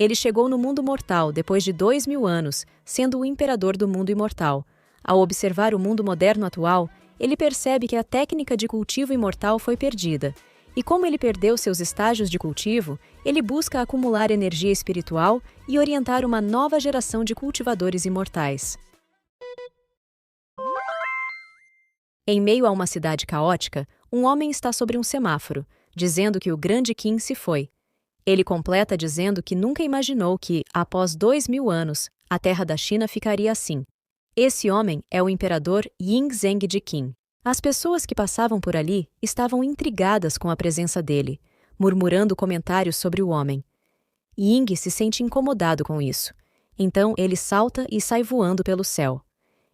Ele chegou no mundo mortal depois de 2000 anos, sendo o imperador do mundo imortal. Ao observar o mundo moderno atual, ele percebe que a técnica de cultivo imortal foi perdida. E como ele perdeu seus estágios de cultivo, ele busca acumular energia espiritual e orientar uma nova geração de cultivadores imortais. Em meio a uma cidade caótica, um homem está sobre um semáforo, dizendo que o grande Qin se foi. Ele completa dizendo que nunca imaginou que, após 2000 anos, a terra da China ficaria assim. Esse homem é o imperador Ying Zheng de Qin. As pessoas que passavam por ali estavam intrigadas com a presença dele, murmurando comentários sobre o homem. Ying se sente incomodado com isso. Então ele salta e sai voando pelo céu.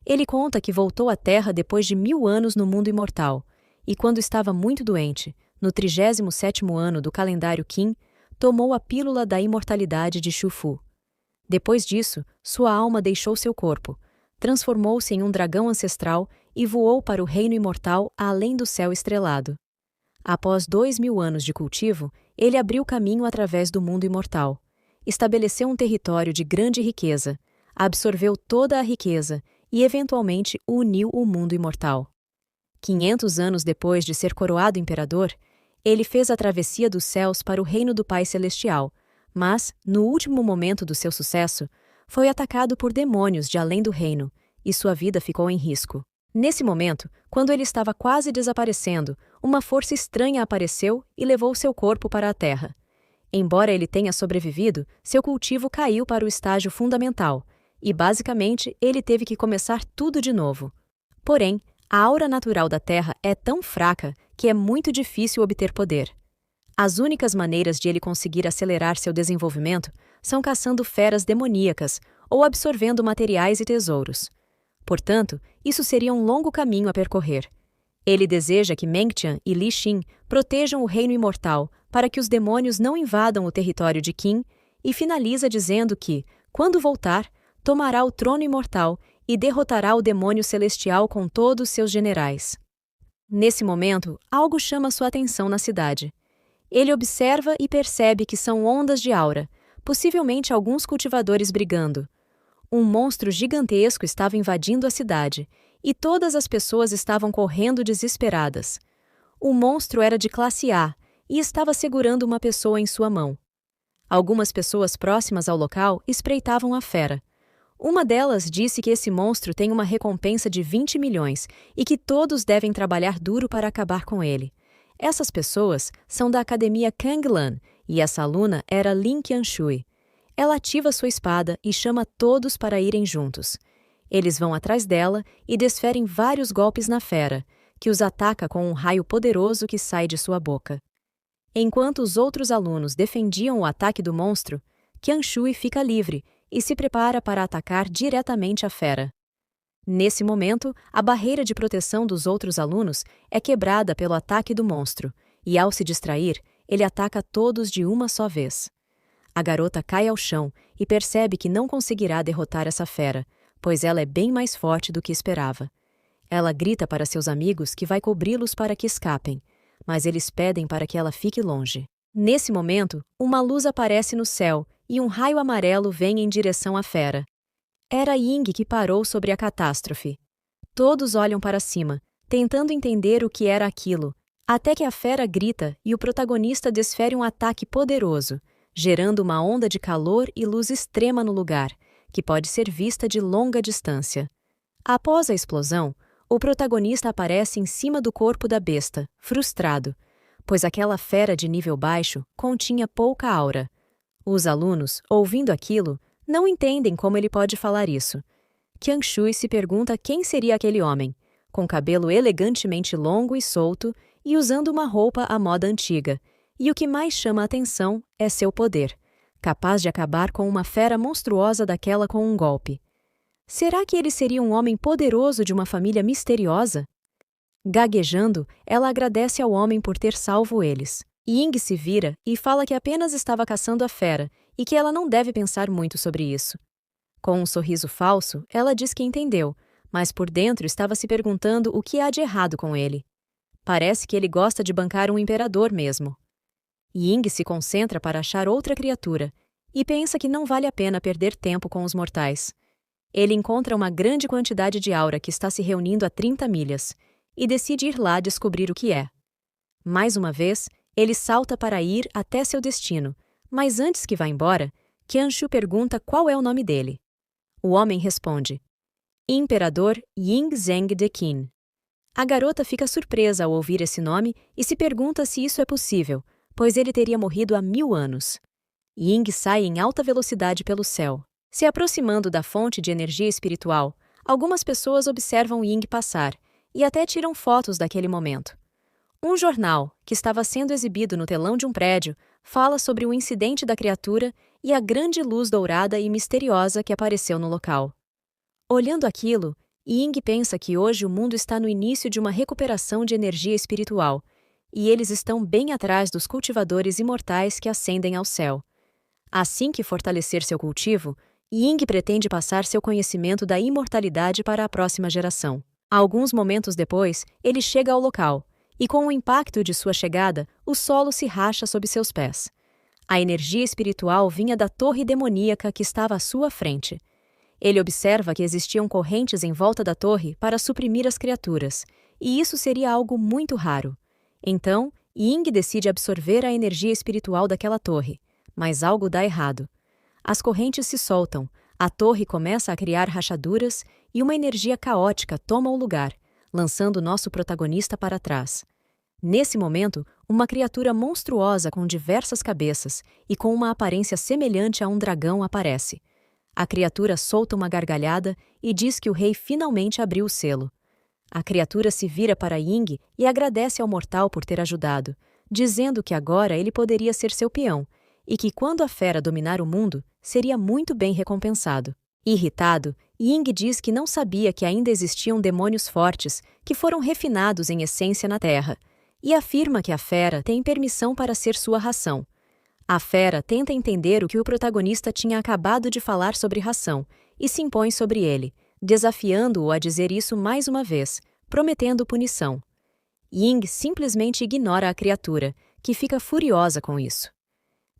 Ele conta que voltou à Terra depois de 1000 anos no mundo imortal, e quando estava muito doente, no 37º ano do calendário Qin, tomou a pílula da imortalidade de Shufu. Depois disso, sua alma deixou seu corpo, transformou-se em um dragão ancestral e voou para o reino imortal além do céu estrelado. Após 2000 anos de cultivo, ele abriu caminho através do mundo imortal. Estabeleceu um território de grande riqueza, absorveu toda a riqueza e, eventualmente, uniu o mundo imortal. 500 anos depois de ser coroado imperador, ele fez a travessia dos céus para o reino do Pai Celestial, mas, no último momento do seu sucesso, foi atacado por demônios de além do reino, e sua vida ficou em risco. Nesse momento, quando ele estava quase desaparecendo, uma força estranha apareceu e levou seu corpo para a Terra. Embora ele tenha sobrevivido, seu cultivo caiu para o estágio fundamental, e basicamente ele teve que começar tudo de novo. Porém, a aura natural da Terra é tão fraca que é muito difícil obter poder. As únicas maneiras de ele conseguir acelerar seu desenvolvimento são caçando feras demoníacas ou absorvendo materiais e tesouros. Portanto, isso seria um longo caminho a percorrer. Ele deseja que Mengtian e Li Xin protejam o reino imortal para que os demônios não invadam o território de Qin e finaliza dizendo que, quando voltar, tomará o trono imortal e derrotará o demônio celestial com todos seus generais. Nesse momento, algo chama sua atenção na cidade. Ele observa e percebe que são ondas de aura, possivelmente alguns cultivadores brigando. Um monstro gigantesco estava invadindo a cidade, e todas as pessoas estavam correndo desesperadas. O monstro era de classe A e estava segurando uma pessoa em sua mão. Algumas pessoas próximas ao local espreitavam a fera. Uma delas disse que esse monstro tem uma recompensa de 20 milhões e que todos devem trabalhar duro para acabar com ele. Essas pessoas são da Academia Kanglan e essa aluna era Lin Qianshui. Ela ativa sua espada e chama todos para irem juntos. Eles vão atrás dela e desferem vários golpes na fera, que os ataca com um raio poderoso que sai de sua boca. Enquanto os outros alunos defendiam o ataque do monstro, Qianshui fica livre e se prepara para atacar diretamente a fera. Nesse momento, a barreira de proteção dos outros alunos é quebrada pelo ataque do monstro, e ao se distrair, ele ataca todos de uma só vez. A garota cai ao chão e percebe que não conseguirá derrotar essa fera, pois ela é bem mais forte do que esperava. Ela grita para seus amigos que vai cobri-los para que escapem, mas eles pedem para que ela fique longe. Nesse momento, uma luz aparece no céu e um raio amarelo vem em direção à fera. Era Ying que parou sobre a catástrofe. Todos olham para cima, tentando entender o que era aquilo, até que a fera grita e o protagonista desfere um ataque poderoso, gerando uma onda de calor e luz extrema no lugar, que pode ser vista de longa distância. Após a explosão, o protagonista aparece em cima do corpo da besta, frustrado, pois aquela fera de nível baixo continha pouca aura. Os alunos, ouvindo aquilo, não entendem como ele pode falar isso. Qianshui se pergunta quem seria aquele homem, com cabelo elegantemente longo e solto e usando uma roupa à moda antiga, e o que mais chama a atenção é seu poder, capaz de acabar com uma fera monstruosa daquela com um golpe. Será que ele seria um homem poderoso de uma família misteriosa? Gaguejando, ela agradece ao homem por ter salvo eles. Ying se vira e fala que apenas estava caçando a fera e que ela não deve pensar muito sobre isso. Com um sorriso falso, ela diz que entendeu, mas por dentro estava se perguntando o que há de errado com ele. Parece que ele gosta de bancar um imperador mesmo. Ying se concentra para achar outra criatura e pensa que não vale a pena perder tempo com os mortais. Ele encontra uma grande quantidade de aura que está se reunindo a 30 milhas e decide ir lá descobrir o que é. Mais uma vez, ele salta para ir até seu destino, mas antes que vá embora, Qianshu pergunta qual é o nome dele. O homem responde: Imperador Ying Zheng de Qin. A garota fica surpresa ao ouvir esse nome e se pergunta se isso é possível, pois ele teria morrido há 1000 anos. Ying sai em alta velocidade pelo céu. Se aproximando da fonte de energia espiritual, algumas pessoas observam Ying passar e até tiram fotos daquele momento. Um jornal, que estava sendo exibido no telão de um prédio, fala sobre o incidente da criatura e a grande luz dourada e misteriosa que apareceu no local. Olhando aquilo, Ying pensa que hoje o mundo está no início de uma recuperação de energia espiritual, e eles estão bem atrás dos cultivadores imortais que ascendem ao céu. Assim que fortalecer seu cultivo, Ying pretende passar seu conhecimento da imortalidade para a próxima geração. Alguns momentos depois, ele chega ao local, e com o impacto de sua chegada, o solo se racha sob seus pés. A energia espiritual vinha da torre demoníaca que estava à sua frente. Ele observa que existiam correntes em volta da torre para suprimir as criaturas, e isso seria algo muito raro. Então, Ying decide absorver a energia espiritual daquela torre, mas algo dá errado. As correntes se soltam, a torre começa a criar rachaduras e uma energia caótica toma o lugar, lançando nosso protagonista para trás. Nesse momento, uma criatura monstruosa com diversas cabeças e com uma aparência semelhante a um dragão aparece. A criatura solta uma gargalhada e diz que o rei finalmente abriu o selo. A criatura se vira para Ying e agradece ao mortal por ter ajudado, dizendo que agora ele poderia ser seu peão e que quando a fera dominar o mundo, seria muito bem recompensado. Irritado, Ying diz que não sabia que ainda existiam demônios fortes que foram refinados em essência na Terra, e afirma que a fera tem permissão para ser sua ração. A fera tenta entender o que o protagonista tinha acabado de falar sobre ração e se impõe sobre ele, desafiando-o a dizer isso mais uma vez, prometendo punição. Ying simplesmente ignora a criatura, que fica furiosa com isso.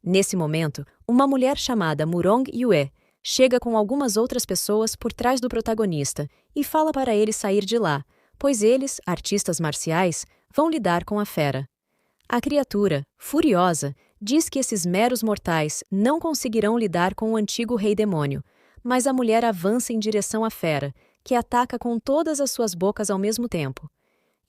Nesse momento, uma mulher chamada Murong Yue chega com algumas outras pessoas por trás do protagonista e fala para ele sair de lá, pois eles, artistas marciais, vão lidar com a fera. A criatura, furiosa, diz que esses meros mortais não conseguirão lidar com o antigo rei demônio, mas a mulher avança em direção à fera, que ataca com todas as suas bocas ao mesmo tempo.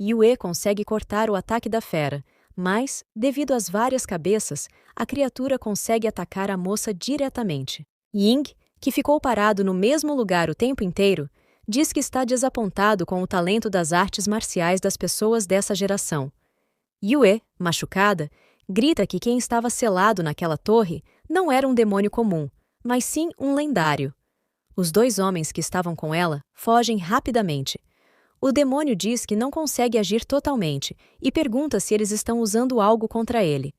Yue consegue cortar o ataque da fera, mas, devido às várias cabeças, a criatura consegue atacar a moça diretamente. Ying, que ficou parado no mesmo lugar o tempo inteiro, diz que está desapontado com o talento das artes marciais das pessoas dessa geração. Yue, machucada, grita que quem estava selado naquela torre não era um demônio comum, mas sim um lendário. Os dois homens que estavam com ela fogem rapidamente. O demônio diz que não consegue agir totalmente e pergunta se eles estão usando algo contra ele.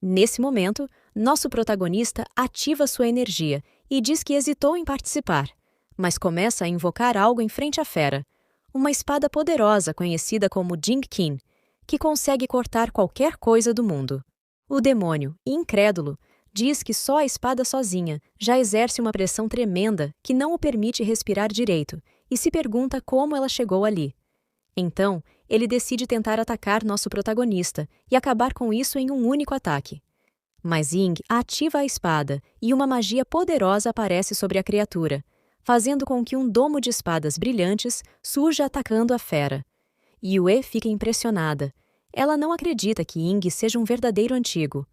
Nesse momento, nosso protagonista ativa sua energia e diz que hesitou em participar, mas começa a invocar algo em frente à fera, uma espada poderosa conhecida como Jing Qin, que consegue cortar qualquer coisa do mundo. O demônio, incrédulo, diz que só a espada sozinha já exerce uma pressão tremenda que não o permite respirar direito e se pergunta como ela chegou ali. Então, ele decide tentar atacar nosso protagonista e acabar com isso em um único ataque. Mas Ying ativa a espada e uma magia poderosa aparece sobre a criatura, fazendo com que um domo de espadas brilhantes surja atacando a fera. Yue fica impressionada. Ela não acredita que Ying seja um verdadeiro antigo.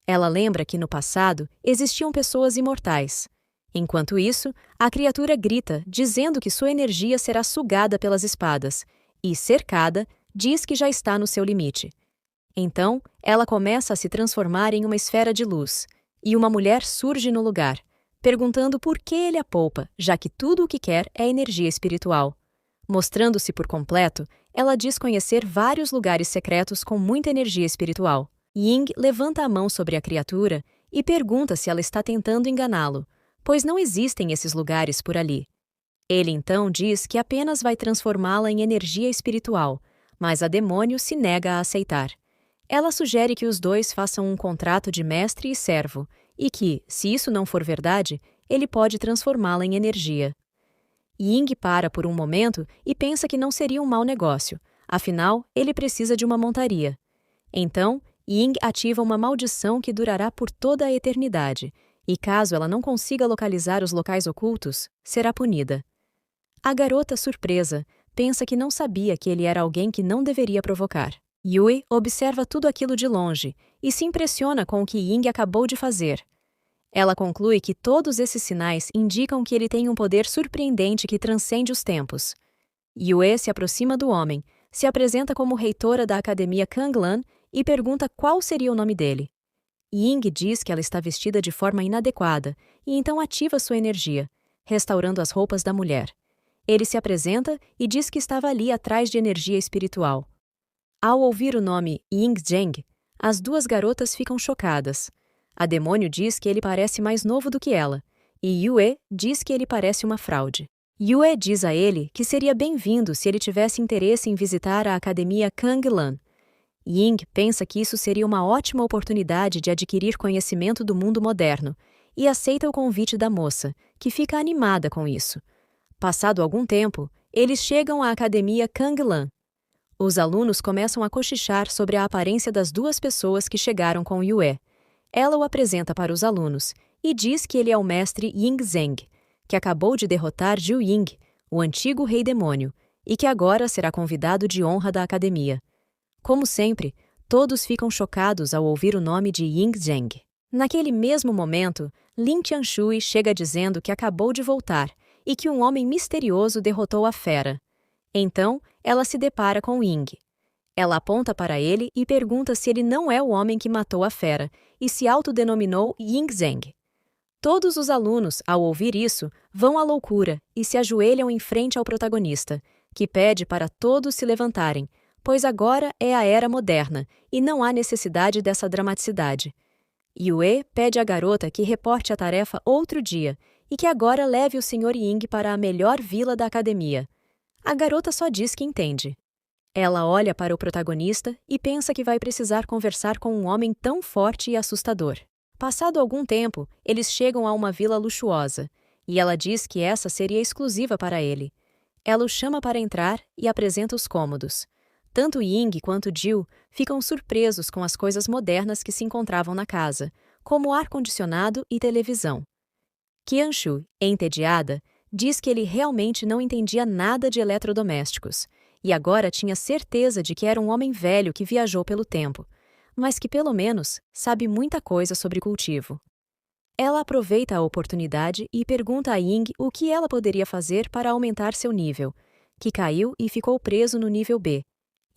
Ela lembra que no passado existiam pessoas imortais. Enquanto isso, a criatura grita, dizendo que sua energia será sugada pelas espadas, e, cercada, diz que já está no seu limite. Então, ela começa a se transformar em uma esfera de luz, e uma mulher surge no lugar, perguntando por que ele a poupa, já que tudo o que quer é energia espiritual. Mostrando-se por completo, ela diz conhecer vários lugares secretos com muita energia espiritual. Ying levanta a mão sobre a criatura e pergunta se ela está tentando enganá-lo, pois não existem esses lugares por ali. Ele então diz que apenas vai transformá-la em energia espiritual, mas a demônio se nega a aceitar. Ela sugere que os dois façam um contrato de mestre e servo, e que, se isso não for verdade, ele pode transformá-la em energia. Ying para por um momento e pensa que não seria um mau negócio, afinal, ele precisa de uma montaria. Então, Ying ativa uma maldição que durará por toda a eternidade, e caso ela não consiga localizar os locais ocultos, será punida. A garota, surpresa, pensa que não sabia que ele era alguém que não deveria provocar. Yue observa tudo aquilo de longe e se impressiona com o que Ying acabou de fazer. Ela conclui que todos esses sinais indicam que ele tem um poder surpreendente que transcende os tempos. Yue se aproxima do homem, se apresenta como reitora da Academia Kanglan e pergunta qual seria o nome dele. Ying diz que ela está vestida de forma inadequada e então ativa sua energia, restaurando as roupas da mulher. Ele se apresenta e diz que estava ali atrás de energia espiritual. Ao ouvir o nome Ying Zheng, as duas garotas ficam chocadas. A demônio diz que ele parece mais novo do que ela, e Yue diz que ele parece uma fraude. Yue diz a ele que seria bem-vindo se ele tivesse interesse em visitar a Academia Kanglan. Ying pensa que isso seria uma ótima oportunidade de adquirir conhecimento do mundo moderno, e aceita o convite da moça, que fica animada com isso. Passado algum tempo, eles chegam à Academia Kanglan. Os alunos começam a cochichar sobre a aparência das duas pessoas que chegaram com Yue. Ela o apresenta para os alunos e diz que ele é o mestre Ying Zheng, que acabou de derrotar Zhu Ying, o antigo rei demônio, e que agora será convidado de honra da academia. Como sempre, todos ficam chocados ao ouvir o nome de Ying Zheng. Naquele mesmo momento, Lin Qianshui chega dizendo que acabou de voltar e que um homem misterioso derrotou a fera. Então, ela se depara com Ying. Ela aponta para ele e pergunta se ele não é o homem que matou a fera e se autodenominou Ying Zheng. Todos os alunos, ao ouvir isso, vão à loucura e se ajoelham em frente ao protagonista, que pede para todos se levantarem, pois agora é a era moderna e não há necessidade dessa dramaticidade. Yue pede à garota que reporte a tarefa outro dia e que agora leve o Sr. Ying para a melhor vila da academia. A garota só diz que entende. Ela olha para o protagonista e pensa que vai precisar conversar com um homem tão forte e assustador. Passado algum tempo, eles chegam a uma vila luxuosa, e ela diz que essa seria exclusiva para ele. Ela o chama para entrar e apresenta os cômodos. Tanto Ying quanto Jill ficam surpresos com as coisas modernas que se encontravam na casa, como ar-condicionado e televisão. Qianshu, entediada, diz que ele realmente não entendia nada de eletrodomésticos, e agora tinha certeza de que era um homem velho que viajou pelo tempo, mas que pelo menos sabe muita coisa sobre cultivo. Ela aproveita a oportunidade e pergunta a Ying o que ela poderia fazer para aumentar seu nível, que caiu e ficou preso no nível B.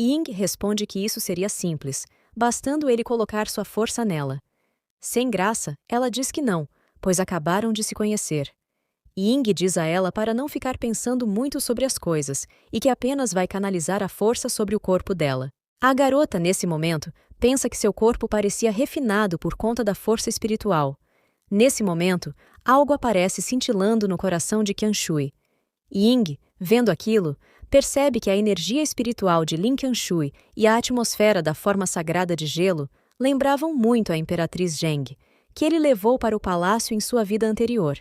Ying responde que isso seria simples, bastando ele colocar sua força nela. Sem graça, ela diz que não, pois acabaram de se conhecer. Ying diz a ela para não ficar pensando muito sobre as coisas e que apenas vai canalizar a força sobre o corpo dela. A garota, nesse momento, pensa que seu corpo parecia refinado por conta da força espiritual. Nesse momento, algo aparece cintilando no coração de Qianshui. Ying, vendo aquilo, percebe que a energia espiritual de Lin Qianshui e a atmosfera da forma sagrada de gelo lembravam muito a Imperatriz Zheng, que ele levou para o palácio em sua vida anterior.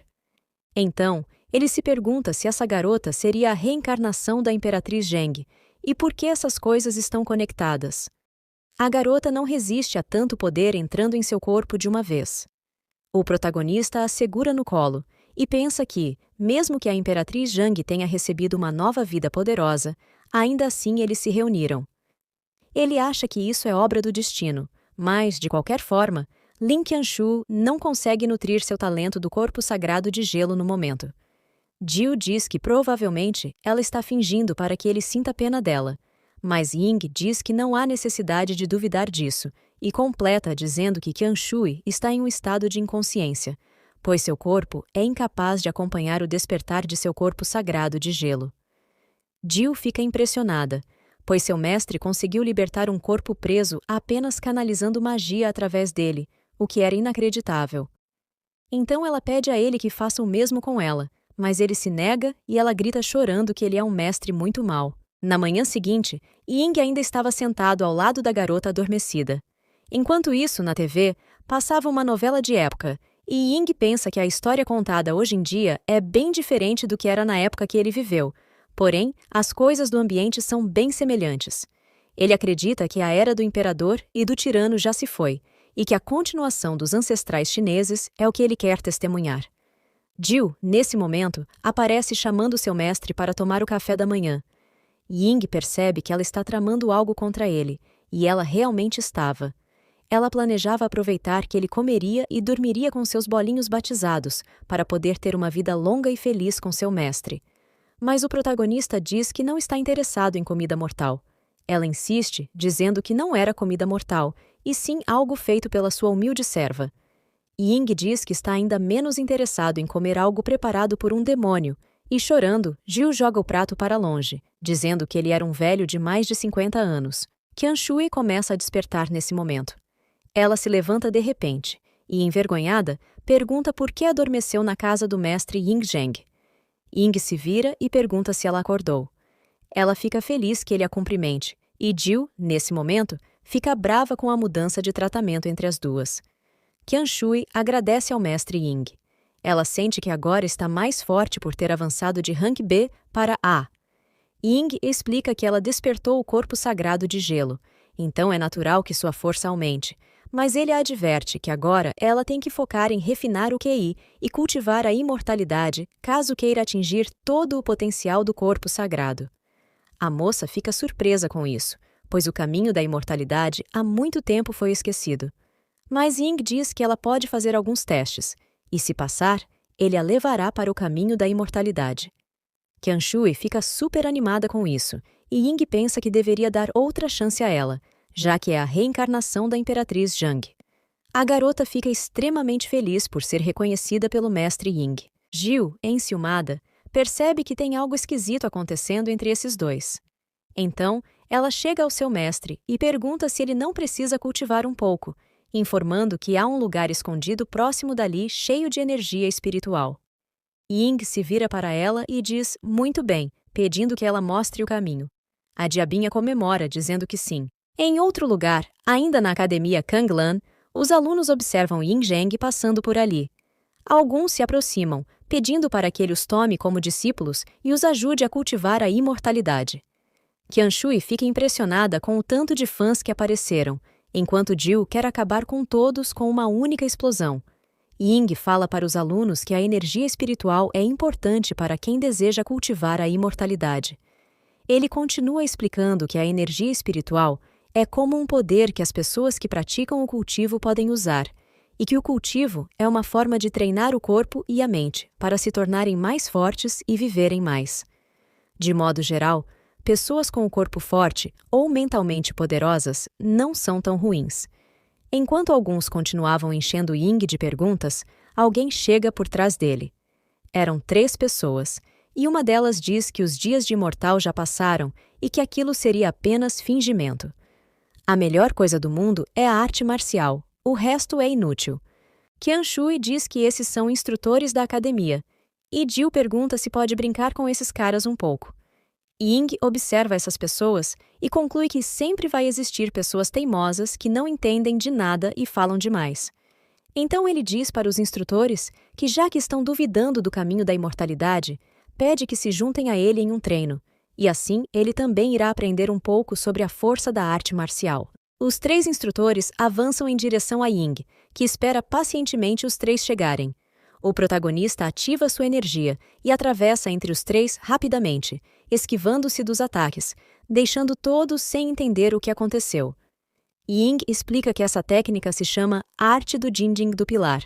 Então, ele se pergunta se essa garota seria a reencarnação da Imperatriz Zheng e por que essas coisas estão conectadas. A garota não resiste a tanto poder entrando em seu corpo de uma vez. O protagonista a segura no colo e pensa que, mesmo que a Imperatriz Zheng tenha recebido uma nova vida poderosa, ainda assim eles se reuniram. Ele acha que isso é obra do destino, mas, de qualquer forma, Lin Qianshu não consegue nutrir seu talento do corpo sagrado de gelo no momento. Jill diz que provavelmente ela está fingindo para que ele sinta pena dela, mas Ying diz que não há necessidade de duvidar disso e completa dizendo que Qianshui está em um estado de inconsciência, pois seu corpo é incapaz de acompanhar o despertar de seu corpo sagrado de gelo. Jill fica impressionada, pois seu mestre conseguiu libertar um corpo preso apenas canalizando magia através dele, o que era inacreditável. Então ela pede a ele que faça o mesmo com ela, mas ele se nega e ela grita chorando que ele é um mestre muito mau. Na manhã seguinte, Ying ainda estava sentado ao lado da garota adormecida. Enquanto isso, na TV, passava uma novela de época, E Ying pensa que a história contada hoje em dia é bem diferente do que era na época que ele viveu. Porém, as coisas do ambiente são bem semelhantes. Ele acredita que a era do imperador e do tirano já se foi, e que a continuação dos ancestrais chineses é o que ele quer testemunhar. Jill, nesse momento, aparece chamando seu mestre para tomar o café da manhã. Ying percebe que ela está tramando algo contra ele, e ela realmente estava. Ela planejava aproveitar que ele comeria e dormiria com seus bolinhos batizados, para poder ter uma vida longa e feliz com seu mestre. Mas o protagonista diz que não está interessado em comida mortal. Ela insiste, dizendo que não era comida mortal, e sim algo feito pela sua humilde serva. Ying diz que está ainda menos interessado em comer algo preparado por um demônio, e chorando, Jill joga o prato para longe, dizendo que ele era um velho de mais de 50 anos. Qianshui começa a despertar nesse momento. Ela se levanta de repente, e, envergonhada, pergunta por que adormeceu na casa do mestre Ying Zheng. Ying se vira e pergunta se ela acordou. Ela fica feliz que ele a cumprimente, e Jill, nesse momento, fica brava com a mudança de tratamento entre as duas. Qianshui agradece ao mestre Ying. Ela sente que agora está mais forte por ter avançado de rank B para A. Ying explica que ela despertou o corpo sagrado de gelo, então é natural que sua força aumente, mas ele a adverte que agora ela tem que focar em refinar o QI e cultivar a imortalidade caso queira atingir todo o potencial do corpo sagrado. A moça fica surpresa com isso, pois o caminho da imortalidade há muito tempo foi esquecido. Mas Ying diz que ela pode fazer alguns testes, e se passar, ele a levará para o caminho da imortalidade. Qianshui fica super animada com isso, e Ying pensa que deveria dar outra chance a ela, já que é a reencarnação da Imperatriz Zhang. A garota fica extremamente feliz por ser reconhecida pelo mestre Ying. Jill, enciumada, percebe que tem algo esquisito acontecendo entre esses dois. Então, ela chega ao seu mestre e pergunta se ele não precisa cultivar um pouco, informando que há um lugar escondido próximo dali cheio de energia espiritual. Ying se vira para ela e diz muito bem, pedindo que ela mostre o caminho. A diabinha comemora, dizendo que sim. Em outro lugar, ainda na academia Kanglan, os alunos observam Ying Zheng passando por ali. Alguns se aproximam, pedindo para que ele os tome como discípulos e os ajude a cultivar a imortalidade. Qianshui fica impressionada com o tanto de fãs que apareceram, enquanto Jill quer acabar com todos com uma única explosão. Ying fala para os alunos que a energia espiritual é importante para quem deseja cultivar a imortalidade. Ele continua explicando que a energia espiritual é como um poder que as pessoas que praticam o cultivo podem usar, e que o cultivo é uma forma de treinar o corpo e a mente para se tornarem mais fortes e viverem mais. De modo geral, pessoas com o corpo forte ou mentalmente poderosas não são tão ruins. Enquanto alguns continuavam enchendo Ying de perguntas, alguém chega por trás dele. Eram 3 pessoas, e uma delas diz que os dias de imortal já passaram e que aquilo seria apenas fingimento. A melhor coisa do mundo é a arte marcial, o resto é inútil. Qianshui diz que esses são instrutores da academia, e Jill pergunta se pode brincar com esses caras um pouco. Ying observa essas pessoas e conclui que sempre vai existir pessoas teimosas que não entendem de nada e falam demais. Então ele diz para os instrutores que, já que estão duvidando do caminho da imortalidade, pede que se juntem a ele em um treino, e assim ele também irá aprender um pouco sobre a força da arte marcial. Os 3 instrutores avançam em direção a Ying, que espera pacientemente os 3 chegarem. O protagonista ativa sua energia e atravessa entre os 3 rapidamente, esquivando-se dos ataques, deixando todos sem entender o que aconteceu. Ying explica que essa técnica se chama Arte do Jinjing do Pilar.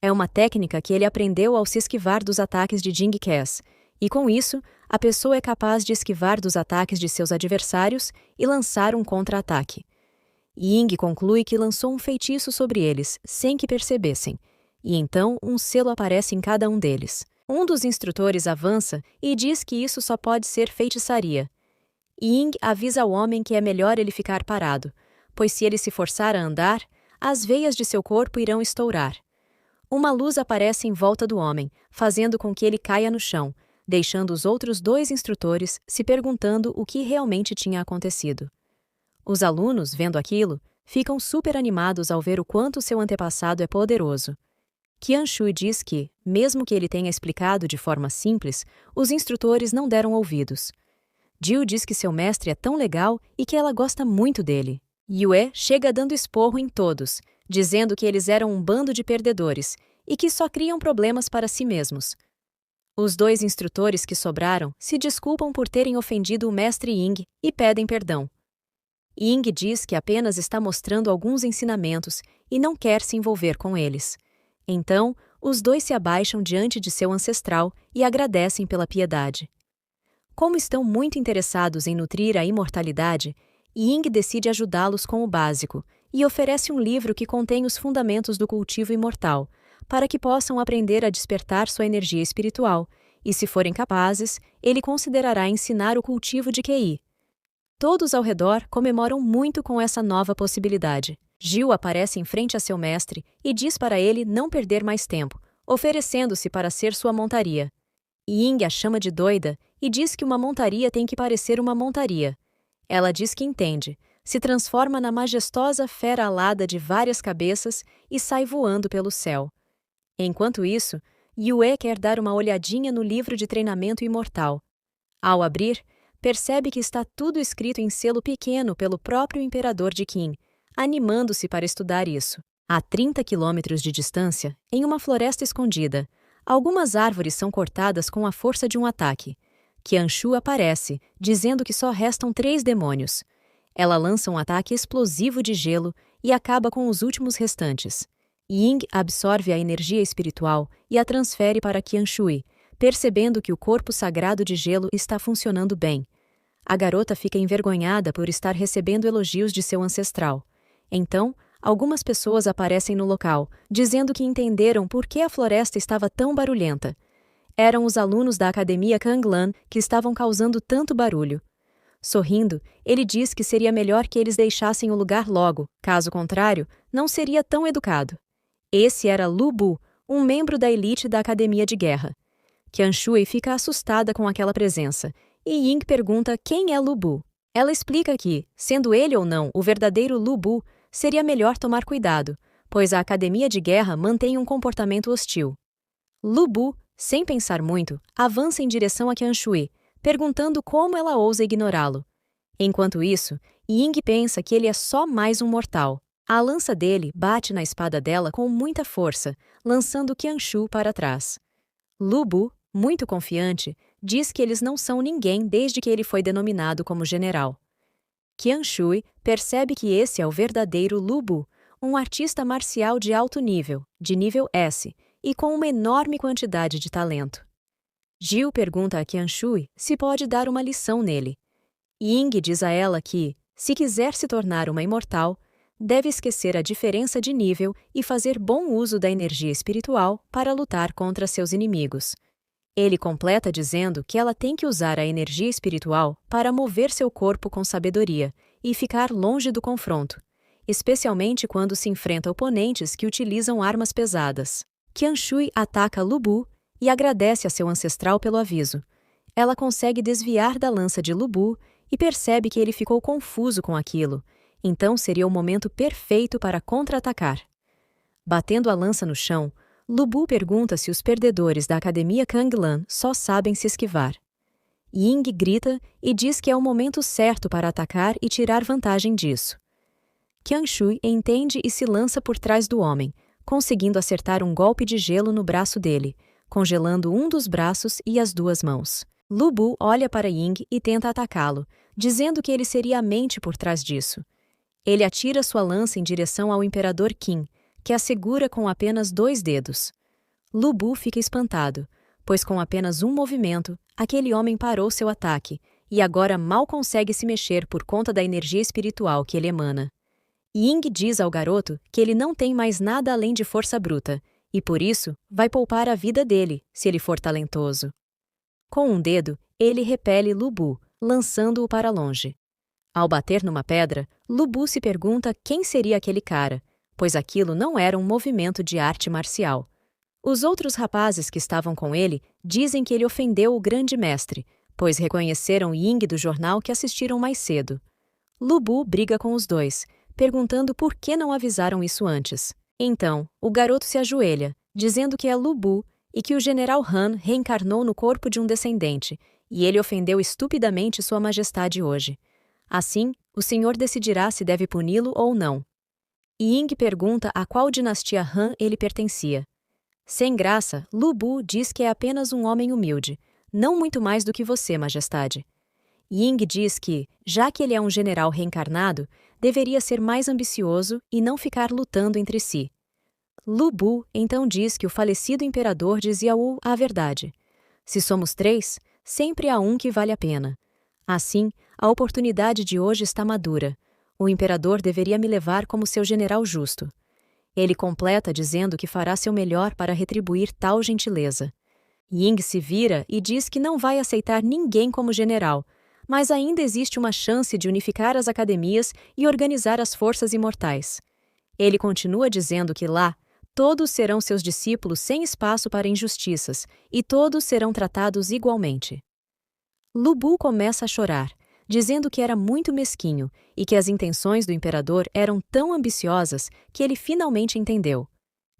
É uma técnica que ele aprendeu ao se esquivar dos ataques de Jing Kes, e com isso, a pessoa é capaz de esquivar dos ataques de seus adversários e lançar um contra-ataque. Ying conclui que lançou um feitiço sobre eles, sem que percebessem, e então um selo aparece em cada um deles. Um dos instrutores avança e diz que isso só pode ser feitiçaria. Ying avisa ao homem que é melhor ele ficar parado, pois se ele se forçar a andar, as veias de seu corpo irão estourar. Uma luz aparece em volta do homem, fazendo com que ele caia no chão, deixando os outros 2 instrutores se perguntando o que realmente tinha acontecido. Os alunos, vendo aquilo, ficam super animados ao ver o quanto seu antepassado é poderoso. Qianshui diz que, mesmo que ele tenha explicado de forma simples, os instrutores não deram ouvidos. Jiu diz que seu mestre é tão legal e que ela gosta muito dele. Yue chega dando esporro em todos, dizendo que eles eram um bando de perdedores e que só criam problemas para si mesmos. Os dois instrutores que sobraram se desculpam por terem ofendido o mestre Ying e pedem perdão. Ying diz que apenas está mostrando alguns ensinamentos e não quer se envolver com eles. Então, os dois se abaixam diante de seu ancestral e agradecem pela piedade. Como estão muito interessados em nutrir a imortalidade, Ying decide ajudá-los com o básico e oferece um livro que contém os fundamentos do cultivo imortal, para que possam aprender a despertar sua energia espiritual, e se forem capazes, ele considerará ensinar o cultivo de QI. Todos ao redor comemoram muito com essa nova possibilidade. Jiu aparece em frente a seu mestre e diz para ele não perder mais tempo, oferecendo-se para ser sua montaria. Ying a chama de doida e diz que uma montaria tem que parecer uma montaria. Ela diz que entende, se transforma na majestosa fera alada de várias cabeças e sai voando pelo céu. Enquanto isso, Yue quer dar uma olhadinha no livro de treinamento imortal. Ao abrir, percebe que está tudo escrito em selo pequeno pelo próprio imperador de Qin, animando-se para estudar isso. A 30 quilômetros de distância, em uma floresta escondida, algumas árvores são cortadas com a força de um ataque. Qianshu aparece, dizendo que só restam 3 demônios. Ela lança um ataque explosivo de gelo e acaba com os últimos restantes. Ying absorve a energia espiritual e a transfere para Qianshui, percebendo que o corpo sagrado de gelo está funcionando bem. A garota fica envergonhada por estar recebendo elogios de seu ancestral. Então, algumas pessoas aparecem no local, dizendo que entenderam por que a floresta estava tão barulhenta. Eram os alunos da Academia Kanglan que estavam causando tanto barulho. Sorrindo, ele diz que seria melhor que eles deixassem o lugar logo, caso contrário, não seria tão educado. Esse era Lu Bu, um membro da elite da Academia de Guerra. Qianshui fica assustada com aquela presença, e Ying pergunta quem é Lu Bu. Ela explica que, sendo ele ou não o verdadeiro Lu Bu, seria melhor tomar cuidado, pois a Academia de Guerra mantém um comportamento hostil. Lu Bu, sem pensar muito, avança em direção a Qianshui, perguntando como ela ousa ignorá-lo. Enquanto isso, Ying pensa que ele é só mais um mortal. A lança dele bate na espada dela com muita força, lançando Qianshu para trás. Lu Bu, muito confiante, diz que eles não são ninguém desde que ele foi denominado como general. Qianshui percebe que esse é o verdadeiro Lu Bu, um artista marcial de alto nível, de nível S, e com uma enorme quantidade de talento. Jiu pergunta a Qianshui se pode dar uma lição nele. Ying diz a ela que, se quiser se tornar uma imortal, deve esquecer a diferença de nível e fazer bom uso da energia espiritual para lutar contra seus inimigos. Ele completa dizendo que ela tem que usar a energia espiritual para mover seu corpo com sabedoria e ficar longe do confronto, especialmente quando se enfrenta oponentes que utilizam armas pesadas. Qianshui ataca Lu Bu e agradece a seu ancestral pelo aviso. Ela consegue desviar da lança de Lu Bu e percebe que ele ficou confuso com aquilo, então seria o momento perfeito para contra-atacar. Batendo a lança no chão, Lu Bu pergunta se os perdedores da Academia Kanglan só sabem se esquivar. Ying grita e diz que é o momento certo para atacar e tirar vantagem disso. Qianshui entende e se lança por trás do homem, conseguindo acertar um golpe de gelo no braço dele, congelando um dos braços e as 2 mãos. Lu Bu olha para Ying e tenta atacá-lo, dizendo que ele seria a mente por trás disso. Ele atira sua lança em direção ao imperador Qin, que a segura com apenas 2 dedos. Lu Bu fica espantado, pois com apenas um movimento, aquele homem parou seu ataque e agora mal consegue se mexer por conta da energia espiritual que ele emana. Ying diz ao garoto que ele não tem mais nada além de força bruta, e por isso vai poupar a vida dele, se ele for talentoso. Com um dedo, ele repele Lu Bu, lançando-o para longe. Ao bater numa pedra, Lu Bu se pergunta quem seria aquele cara, pois aquilo não era um movimento de arte marcial. Os outros rapazes que estavam com ele dizem que ele ofendeu o grande mestre, pois reconheceram Ying do jornal que assistiram mais cedo. Lu Bu briga com os dois, perguntando por que não avisaram isso antes. Então, o garoto se ajoelha, dizendo que é Lu Bu e que o general Han reencarnou no corpo de um descendente, e ele ofendeu estupidamente Sua Majestade hoje. Assim, o senhor decidirá se deve puni-lo ou não. Ying pergunta a qual dinastia Han ele pertencia. Sem graça, Lu Bu diz que é apenas um homem humilde, não muito mais do que você, Majestade. Ying diz que, já que ele é um general reencarnado, deveria ser mais ambicioso e não ficar lutando entre si. Lu Bu então diz que o falecido imperador dizia a verdade. Se somos 3, sempre há um que vale a pena. Assim, a oportunidade de hoje está madura. O imperador deveria me levar como seu general justo. Ele completa dizendo que fará seu melhor para retribuir tal gentileza. Ying se vira e diz que não vai aceitar ninguém como general, mas ainda existe uma chance de unificar as academias e organizar as forças imortais. Ele continua dizendo que lá, todos serão seus discípulos sem espaço para injustiças, e todos serão tratados igualmente. Lu Bu começa a chorar, dizendo que era muito mesquinho e que as intenções do imperador eram tão ambiciosas que ele finalmente entendeu.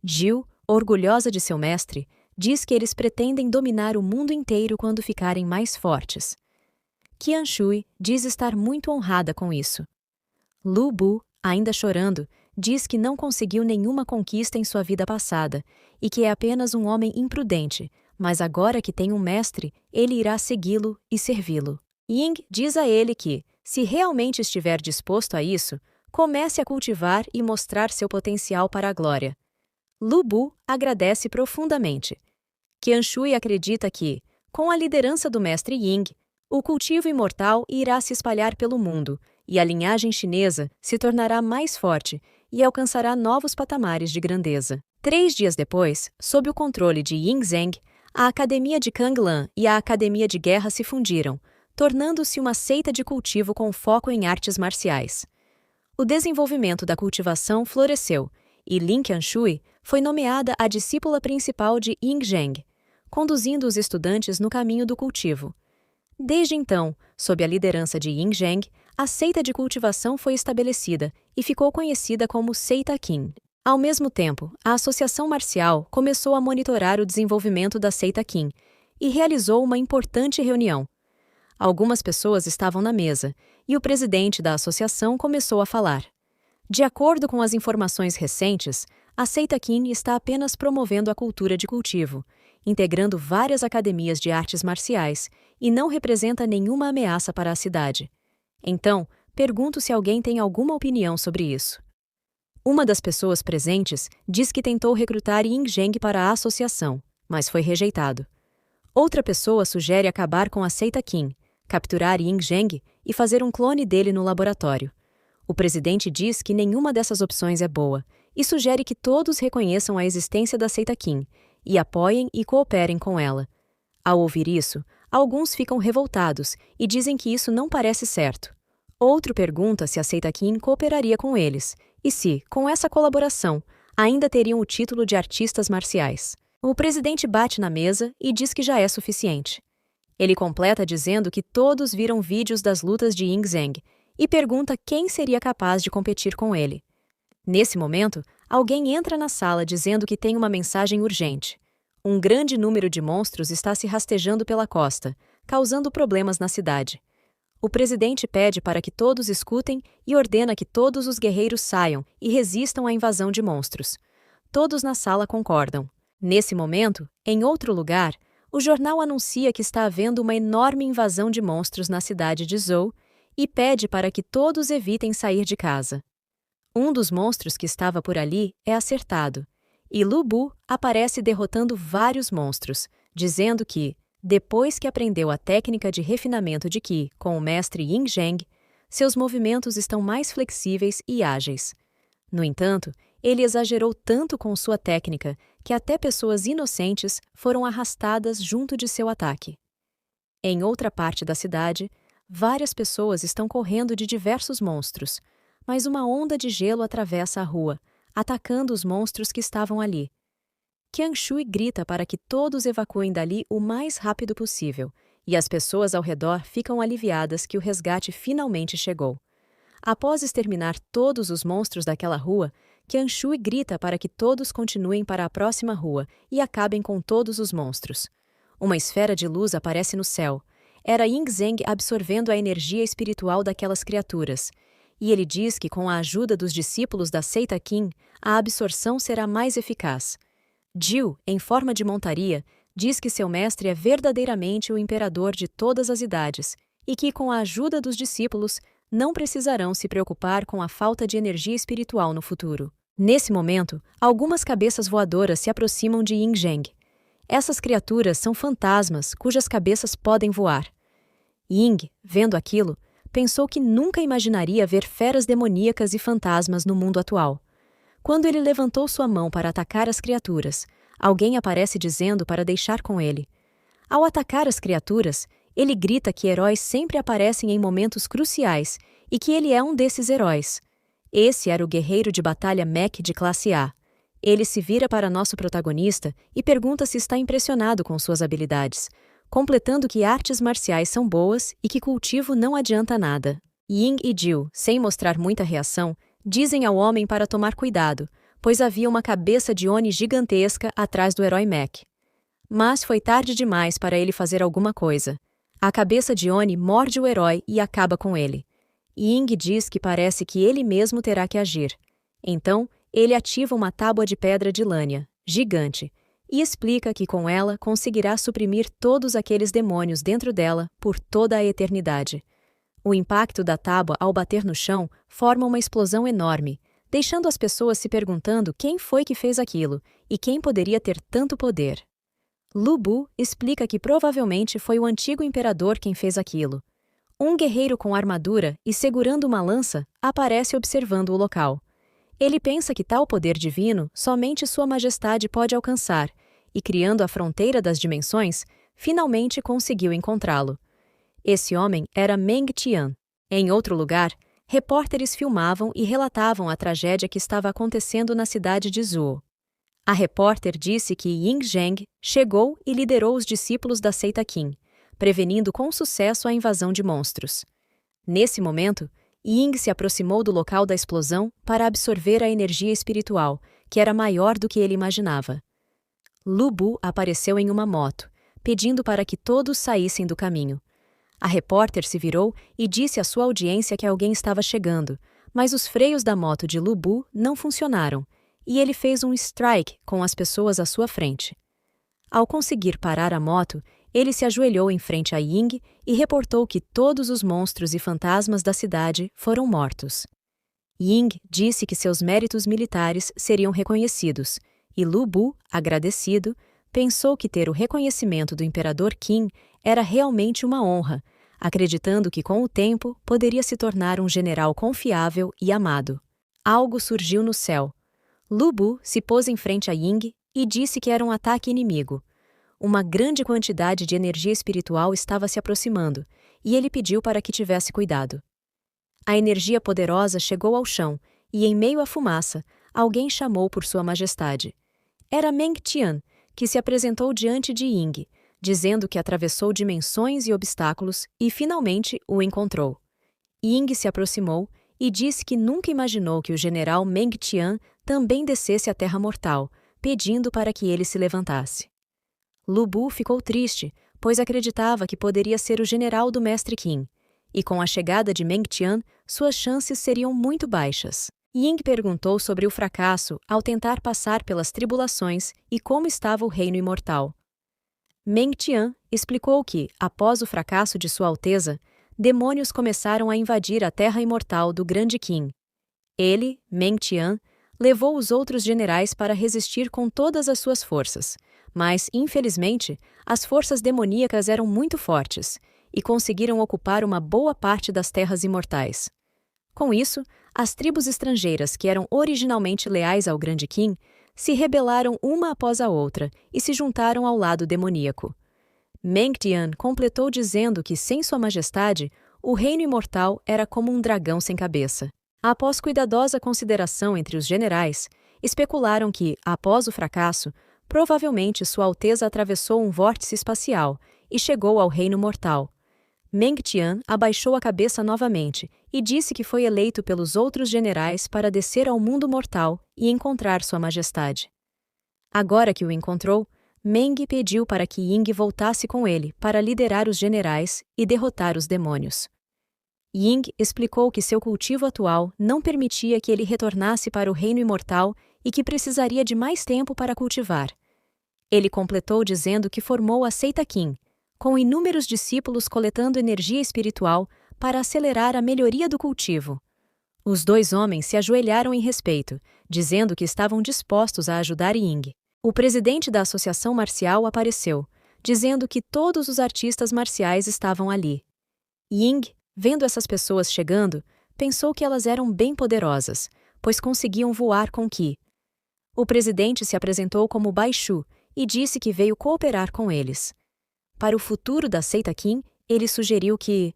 Jill, orgulhosa de seu mestre, diz que eles pretendem dominar o mundo inteiro quando ficarem mais fortes. Qianshui diz estar muito honrada com isso. Lu Bu, ainda chorando, diz que não conseguiu nenhuma conquista em sua vida passada e que é apenas um homem imprudente, mas agora que tem um mestre, ele irá segui-lo e servi-lo. Ying diz a ele que, se realmente estiver disposto a isso, comece a cultivar e mostrar seu potencial para a glória. Lu Bu agradece profundamente. Qianshui acredita que, com a liderança do mestre Ying, o cultivo imortal irá se espalhar pelo mundo e a linhagem chinesa se tornará mais forte e alcançará novos patamares de grandeza. 3 dias depois, sob o controle de Ying Zheng, a Academia de Kanglan e a Academia de Guerra se fundiram, tornando-se uma seita de cultivo com foco em artes marciais. O desenvolvimento da cultivação floresceu e Lin Qianshui foi nomeada a discípula principal de Ying Zheng, conduzindo os estudantes no caminho do cultivo. Desde então, sob a liderança de Ying Zheng, a seita de cultivação foi estabelecida e ficou conhecida como Seita Qin. Ao mesmo tempo, a Associação Marcial começou a monitorar o desenvolvimento da Seita Qin e realizou uma importante reunião. Algumas pessoas estavam na mesa e o presidente da associação começou a falar. De acordo com as informações recentes, a Seita Qin está apenas promovendo a cultura de cultivo, integrando várias academias de artes marciais e não representa nenhuma ameaça para a cidade. Então, pergunto se alguém tem alguma opinião sobre isso. Uma das pessoas presentes diz que tentou recrutar Ying Zheng para a associação, mas foi rejeitado. Outra pessoa sugere acabar com a Seita Qin, capturar Ying Zheng e fazer um clone dele no laboratório. O presidente diz que nenhuma dessas opções é boa e sugere que todos reconheçam a existência da Seita Qin e apoiem e cooperem com ela. Ao ouvir isso, alguns ficam revoltados e dizem que isso não parece certo. Outro pergunta se a Seita Qin cooperaria com eles e se, com essa colaboração, ainda teriam o título de artistas marciais. O presidente bate na mesa e diz que já é suficiente. Ele completa dizendo que todos viram vídeos das lutas de Ying Zheng e pergunta quem seria capaz de competir com ele. Nesse momento, alguém entra na sala dizendo que tem uma mensagem urgente. Um grande número de monstros está se rastejando pela costa, causando problemas na cidade. O presidente pede para que todos escutem e ordena que todos os guerreiros saiam e resistam à invasão de monstros. Todos na sala concordam. Nesse momento, em outro lugar, o jornal anuncia que está havendo uma enorme invasão de monstros na cidade de Zhou e pede para que todos evitem sair de casa. Um dos monstros que estava por ali é acertado, e Lu Bu aparece derrotando vários monstros, dizendo que, depois que aprendeu a técnica de refinamento de Qi com o mestre Ying Zheng, seus movimentos estão mais flexíveis e ágeis. No entanto, ele exagerou tanto com sua técnica que até pessoas inocentes foram arrastadas junto de seu ataque. Em outra parte da cidade, várias pessoas estão correndo de diversos monstros, mas uma onda de gelo atravessa a rua, atacando os monstros que estavam ali. Qianshui grita para que todos evacuem dali o mais rápido possível, e as pessoas ao redor ficam aliviadas que o resgate finalmente chegou. Após exterminar todos os monstros daquela rua, Qianshui grita para que todos continuem para a próxima rua e acabem com todos os monstros. Uma esfera de luz aparece no céu. Era Ying Zheng absorvendo a energia espiritual daquelas criaturas. E ele diz que com a ajuda dos discípulos da seita Qin, a absorção será mais eficaz. Jiu, em forma de montaria, diz que seu mestre é verdadeiramente o imperador de todas as idades e que, com a ajuda dos discípulos, não precisarão se preocupar com a falta de energia espiritual no futuro. Nesse momento, algumas cabeças voadoras se aproximam de Ying Zheng. Essas criaturas são fantasmas cujas cabeças podem voar. Ying, vendo aquilo, pensou que nunca imaginaria ver feras demoníacas e fantasmas no mundo atual. Quando ele levantou sua mão para atacar as criaturas, alguém aparece dizendo para deixar com ele. Ao atacar as criaturas, ele grita que heróis sempre aparecem em momentos cruciais e que ele é um desses heróis. Esse era o guerreiro de batalha Mech de classe A. Ele se vira para nosso protagonista e pergunta se está impressionado com suas habilidades, completando que artes marciais são boas e que cultivo não adianta nada. Ying e Jiu, sem mostrar muita reação, dizem ao homem para tomar cuidado, pois havia uma cabeça de Oni gigantesca atrás do herói Mech. Mas foi tarde demais para ele fazer alguma coisa. A cabeça de Oni morde o herói e acaba com ele. Ying diz que parece que ele mesmo terá que agir. Então, ele ativa uma tábua de pedra de Lânia, gigante, e explica que com ela conseguirá suprimir todos aqueles demônios dentro dela por toda a eternidade. O impacto da tábua ao bater no chão forma uma explosão enorme, deixando as pessoas se perguntando quem foi que fez aquilo e quem poderia ter tanto poder. Lu Bu explica que provavelmente foi o antigo imperador quem fez aquilo. Um guerreiro com armadura e segurando uma lança aparece observando o local. Ele pensa que tal poder divino somente Sua Majestade pode alcançar, e criando a fronteira das dimensões, finalmente conseguiu encontrá-lo. Esse homem era Meng Tian. Em outro lugar, repórteres filmavam e relatavam a tragédia que estava acontecendo na cidade de Zuo. A repórter disse que Ying Zheng chegou e liderou os discípulos da seita Qin, prevenindo com sucesso a invasão de monstros. Nesse momento, Ying se aproximou do local da explosão para absorver a energia espiritual, que era maior do que ele imaginava. Lu Bu apareceu em uma moto, pedindo para que todos saíssem do caminho. A repórter se virou e disse à sua audiência que alguém estava chegando, mas os freios da moto de Lu Bu não funcionaram, e ele fez um strike com as pessoas à sua frente. Ao conseguir parar a moto, ele se ajoelhou em frente a Ying e reportou que todos os monstros e fantasmas da cidade foram mortos. Ying disse que seus méritos militares seriam reconhecidos, e Lu Bu, agradecido, pensou que ter o reconhecimento do imperador Qin era realmente uma honra, acreditando que com o tempo poderia se tornar um general confiável e amado. Algo surgiu no céu. Lu Bu se pôs em frente a Ying e disse que era um ataque inimigo. Uma grande quantidade de energia espiritual estava se aproximando, e ele pediu para que tivesse cuidado. A energia poderosa chegou ao chão, e em meio à fumaça, alguém chamou por Sua Majestade. Era Meng Tian, que se apresentou diante de Ying, dizendo que atravessou dimensões e obstáculos e finalmente o encontrou. Ying se aproximou e disse que nunca imaginou que o general Meng Tian também descesse à Terra Mortal, pedindo para que ele se levantasse. Lu Bu ficou triste, pois acreditava que poderia ser o general do mestre Qin, e com a chegada de Meng Tian, suas chances seriam muito baixas. Ying perguntou sobre o fracasso ao tentar passar pelas tribulações e como estava o reino imortal. Meng Tian explicou que, após o fracasso de Sua Alteza, demônios começaram a invadir a Terra Imortal do Grande Qin. Ele, Meng Tian, levou os outros generais para resistir com todas as suas forças, mas, infelizmente, as forças demoníacas eram muito fortes e conseguiram ocupar uma boa parte das terras imortais. Com isso, as tribos estrangeiras que eram originalmente leais ao Grande Qin se rebelaram uma após a outra e se juntaram ao lado demoníaco. Meng Tian completou dizendo que, sem Sua Majestade, o reino imortal era como um dragão sem cabeça. Após cuidadosa consideração entre os generais, especularam que, após o fracasso, provavelmente Sua Alteza atravessou um vórtice espacial e chegou ao reino mortal. Meng Tian abaixou a cabeça novamente e disse que foi eleito pelos outros generais para descer ao mundo mortal e encontrar Sua Majestade. Agora que o encontrou, Meng pediu para que Ying voltasse com ele para liderar os generais e derrotar os demônios. Ying explicou que seu cultivo atual não permitia que ele retornasse para o reino imortal e que precisaria de mais tempo para cultivar. Ele completou dizendo que formou a seita Qin, com inúmeros discípulos coletando energia espiritual para acelerar a melhoria do cultivo. Os dois homens se ajoelharam em respeito, dizendo que estavam dispostos a ajudar Ying. O presidente da associação marcial apareceu, dizendo que todos os artistas marciais estavam ali. Ying, vendo essas pessoas chegando, pensou que elas eram bem poderosas, pois conseguiam voar com Qi. O presidente se apresentou como Bai Shu e disse que veio cooperar com eles. Para o futuro da seita Qin, ele sugeriu que...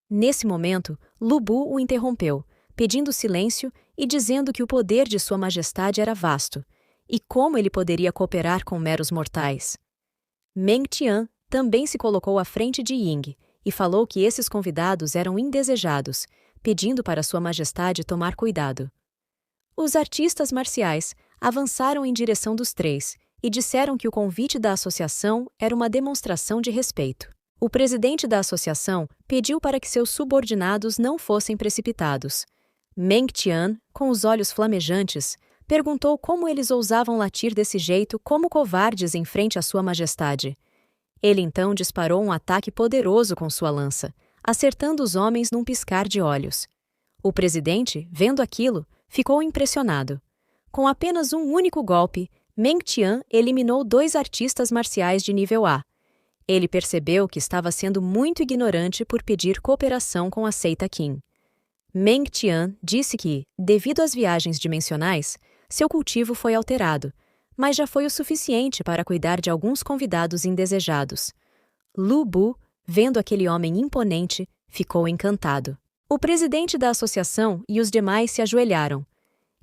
Nesse momento, Lu Bu o interrompeu, pedindo silêncio e dizendo que o poder de Sua Majestade era vasto, e como ele poderia cooperar com meros mortais. Meng Tian também se colocou à frente de Ying e falou que esses convidados eram indesejados, pedindo para Sua Majestade tomar cuidado. Os artistas marciais avançaram em direção dos três e disseram que o convite da associação era uma demonstração de respeito. O presidente da associação pediu para que seus subordinados não fossem precipitados. Meng Tian, com os olhos flamejantes, perguntou como eles ousavam latir desse jeito como covardes em frente à Sua Majestade. Ele então disparou um ataque poderoso com sua lança, acertando os homens num piscar de olhos. O presidente, vendo aquilo, ficou impressionado. Com apenas um único golpe, Meng Tian eliminou 2 artistas marciais de nível A. Ele percebeu que estava sendo muito ignorante por pedir cooperação com a seita Qin. Meng Tian disse que, devido às viagens dimensionais, seu cultivo foi alterado, mas já foi o suficiente para cuidar de alguns convidados indesejados. Lu Bu, vendo aquele homem imponente, ficou encantado. O presidente da associação e os demais se ajoelharam.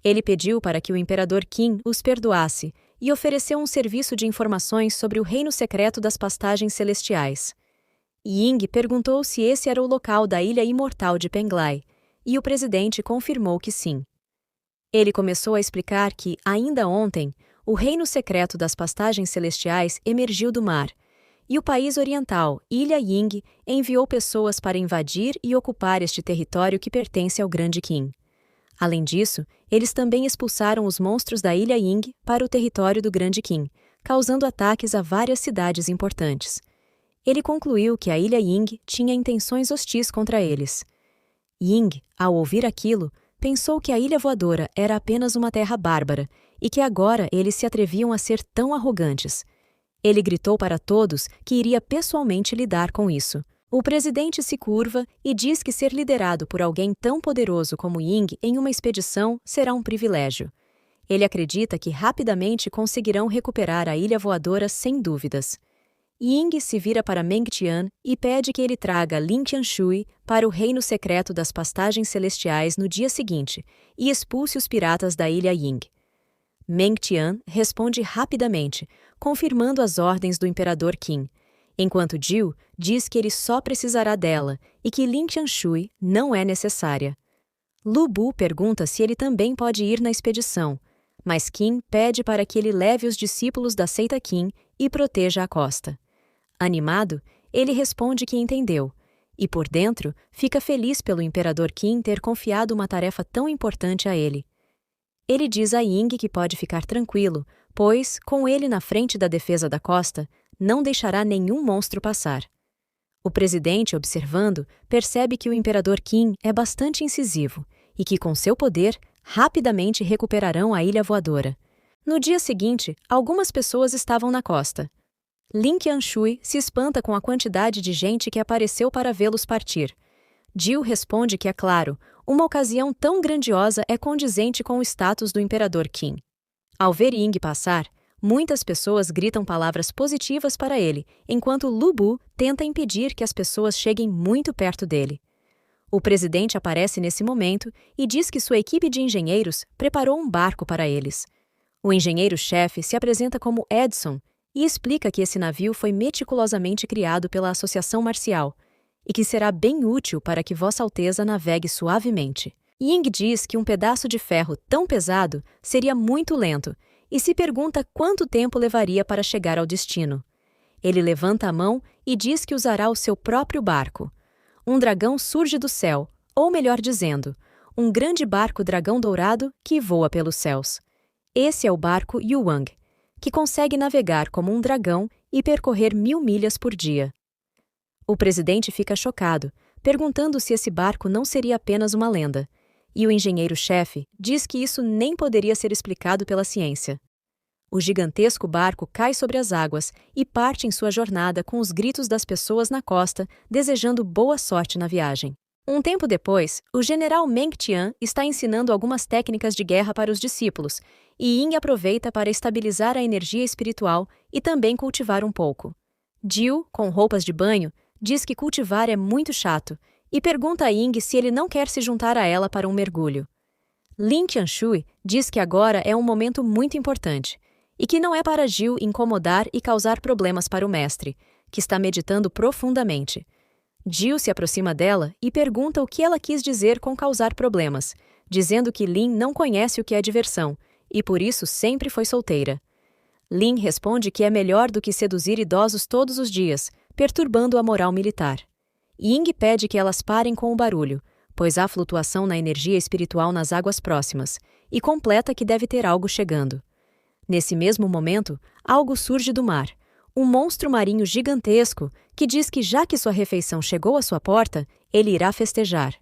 Ele pediu para que o imperador Qin os perdoasse e ofereceu um serviço de informações sobre o reino secreto das pastagens celestiais. Ying perguntou se esse era o local da Ilha Imortal de Penglai, e o presidente confirmou que sim. Ele começou a explicar que, ainda ontem, o reino secreto das pastagens celestiais emergiu do mar, e o país oriental, Ilha Ying, enviou pessoas para invadir e ocupar este território que pertence ao Grande Qin. Além disso, eles também expulsaram os monstros da Ilha Ying para o território do Grande Qin, causando ataques a várias cidades importantes. Ele concluiu que a Ilha Ying tinha intenções hostis contra eles. Ying, ao ouvir aquilo, pensou que a Ilha Voadora era apenas uma terra bárbara e que agora eles se atreviam a ser tão arrogantes. Ele gritou para todos que iria pessoalmente lidar com isso. O presidente se curva e diz que ser liderado por alguém tão poderoso como Ying em uma expedição será um privilégio. Ele acredita que rapidamente conseguirão recuperar a Ilha Voadora sem dúvidas. Ying se vira para Meng Tian e pede que ele traga Lin Qianshui para o reino secreto das pastagens celestiais no dia seguinte e expulse os piratas da Ilha Ying. Meng Tian responde rapidamente, confirmando as ordens do imperador Qin, enquanto Jiu diz que ele só precisará dela e que Lin Qianshui não é necessária. Lu Bu pergunta se ele também pode ir na expedição, mas Qin pede para que ele leve os discípulos da seita Qin e proteja a costa. Animado, ele responde que entendeu, e por dentro fica feliz pelo imperador Qin ter confiado uma tarefa tão importante a ele. Ele diz a Ying que pode ficar tranquilo, pois, com ele na frente da defesa da costa, não deixará nenhum monstro passar. O presidente, observando, percebe que o imperador Qin é bastante incisivo e que, com seu poder, rapidamente recuperarão a Ilha Voadora. No dia seguinte, algumas pessoas estavam na costa. Lin Qianshui se espanta com a quantidade de gente que apareceu para vê-los partir. Jiu responde que, é claro, uma ocasião tão grandiosa é condizente com o status do imperador Qin. Ao ver Ying passar, muitas pessoas gritam palavras positivas para ele, enquanto Lu Bu tenta impedir que as pessoas cheguem muito perto dele. O presidente aparece nesse momento e diz que sua equipe de engenheiros preparou um barco para eles. O engenheiro-chefe se apresenta como Edson e explica que esse navio foi meticulosamente criado pela Associação Marcial e que será bem útil para que Vossa Alteza navegue suavemente. Ying diz que um pedaço de ferro tão pesado seria muito lento e se pergunta quanto tempo levaria para chegar ao destino. Ele levanta a mão e diz que usará o seu próprio barco. Um dragão surge do céu, ou melhor dizendo, um grande barco dragão dourado que voa pelos céus. Esse é o barco Yuwang, que consegue navegar como um dragão e percorrer 1000 milhas por dia. O presidente fica chocado, perguntando se esse barco não seria apenas uma lenda, e o engenheiro-chefe diz que isso nem poderia ser explicado pela ciência. O gigantesco barco cai sobre as águas e parte em sua jornada com os gritos das pessoas na costa, desejando boa sorte na viagem. Um tempo depois, o general Meng Tian está ensinando algumas técnicas de guerra para os discípulos, e Ying aproveita para estabilizar a energia espiritual e também cultivar um pouco. Jiu, com roupas de banho, diz que cultivar é muito chato e pergunta a Ying se ele não quer se juntar a ela para um mergulho. Lin Qianshui diz que agora é um momento muito importante e que não é para Jiu incomodar e causar problemas para o mestre, que está meditando profundamente. Jiu se aproxima dela e pergunta o que ela quis dizer com causar problemas, dizendo que Lin não conhece o que é diversão e por isso sempre foi solteira. Lin responde que é melhor do que seduzir idosos todos os dias, perturbando a moral militar. Ying pede que elas parem com o barulho, pois há flutuação na energia espiritual nas águas próximas, e completa que deve ter algo chegando. Nesse mesmo momento, algo surge do mar, um monstro marinho gigantesco que diz que já que sua refeição chegou à sua porta, ele irá festejar.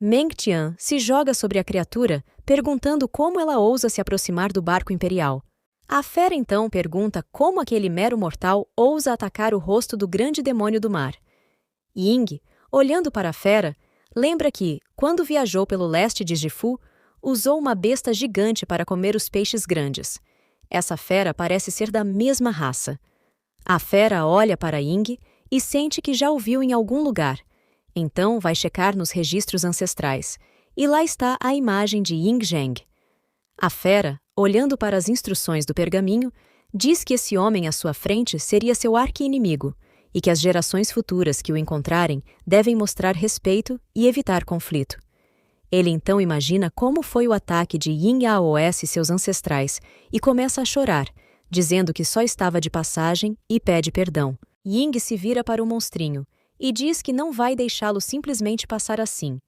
Meng Tian se joga sobre a criatura, perguntando como ela ousa se aproximar do barco imperial. A fera então pergunta como aquele mero mortal ousa atacar o rosto do grande demônio do mar. Ying, olhando para a fera, lembra que, quando viajou pelo leste de Gifu, usou uma besta gigante para comer os peixes grandes. Essa fera parece ser da mesma raça. A fera olha para Ying e sente que já o viu em algum lugar. Então vai checar nos registros ancestrais, e lá está a imagem de Ying Zheng. A fera, olhando para as instruções do pergaminho, diz que esse homem à sua frente seria seu arqui-inimigo, e que as gerações futuras que o encontrarem devem mostrar respeito e evitar conflito. Ele então imagina como foi o ataque de Yin Aos e seus ancestrais e começa a chorar, dizendo que só estava de passagem e pede perdão. Ying se vira para o monstrinho e diz que não vai deixá-lo simplesmente passar assim.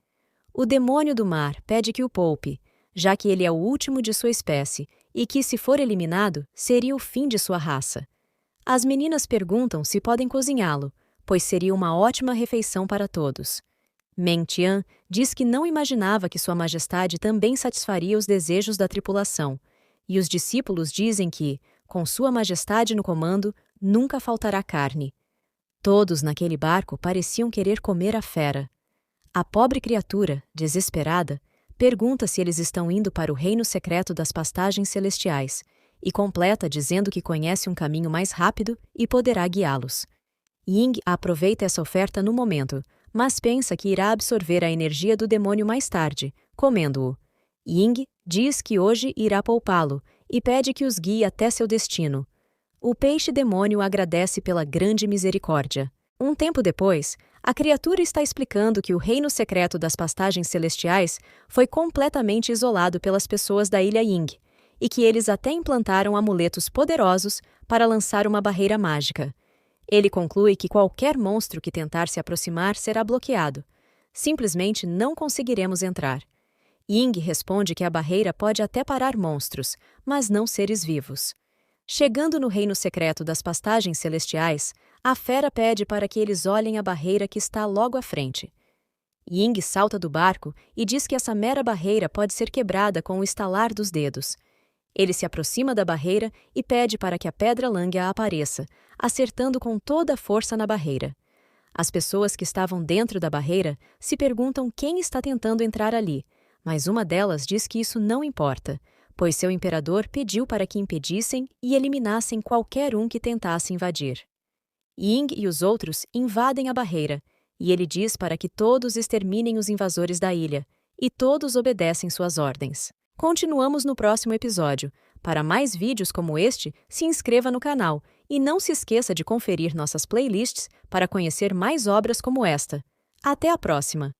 O demônio do mar pede que o poupe, já que ele é o último de sua espécie e que, se for eliminado, seria o fim de sua raça. As meninas perguntam se podem cozinhá-lo, pois seria uma ótima refeição para todos. Meng Tian diz que não imaginava que Sua Majestade também satisfaria os desejos da tripulação, e os discípulos dizem que, com Sua Majestade no comando, nunca faltará carne. Todos naquele barco pareciam querer comer a fera. A pobre criatura, desesperada, pergunta se eles estão indo para o reino secreto das pastagens celestiais, e completa dizendo que conhece um caminho mais rápido e poderá guiá-los. Ying aproveita essa oferta no momento, mas pensa que irá absorver a energia do demônio mais tarde, comendo-o. Ying diz que hoje irá poupá-lo e pede que os guie até seu destino. O peixe-demônio agradece pela grande misericórdia. Um tempo depois, a criatura está explicando que o reino secreto das pastagens celestiais foi completamente isolado pelas pessoas da ilha Ying, e que eles até implantaram amuletos poderosos para lançar uma barreira mágica. Ele conclui que qualquer monstro que tentar se aproximar será bloqueado. Simplesmente não conseguiremos entrar. Ying responde que a barreira pode até parar monstros, mas não seres vivos. Chegando no reino secreto das pastagens celestiais, a fera pede para que eles olhem a barreira que está logo à frente. Ying salta do barco e diz que essa mera barreira pode ser quebrada com o estalar dos dedos. Ele se aproxima da barreira e pede para que a pedra lânguia apareça, acertando com toda a força na barreira. As pessoas que estavam dentro da barreira se perguntam quem está tentando entrar ali, mas uma delas diz que isso não importa, pois seu imperador pediu para que impedissem e eliminassem qualquer um que tentasse invadir. Ying e os outros invadem a barreira, e ele diz para que todos exterminem os invasores da ilha, e todos obedecem suas ordens. Continuamos no próximo episódio. Para mais vídeos como este, se inscreva no canal E não se esqueça de conferir nossas playlists para conhecer mais obras como esta. Até a próxima!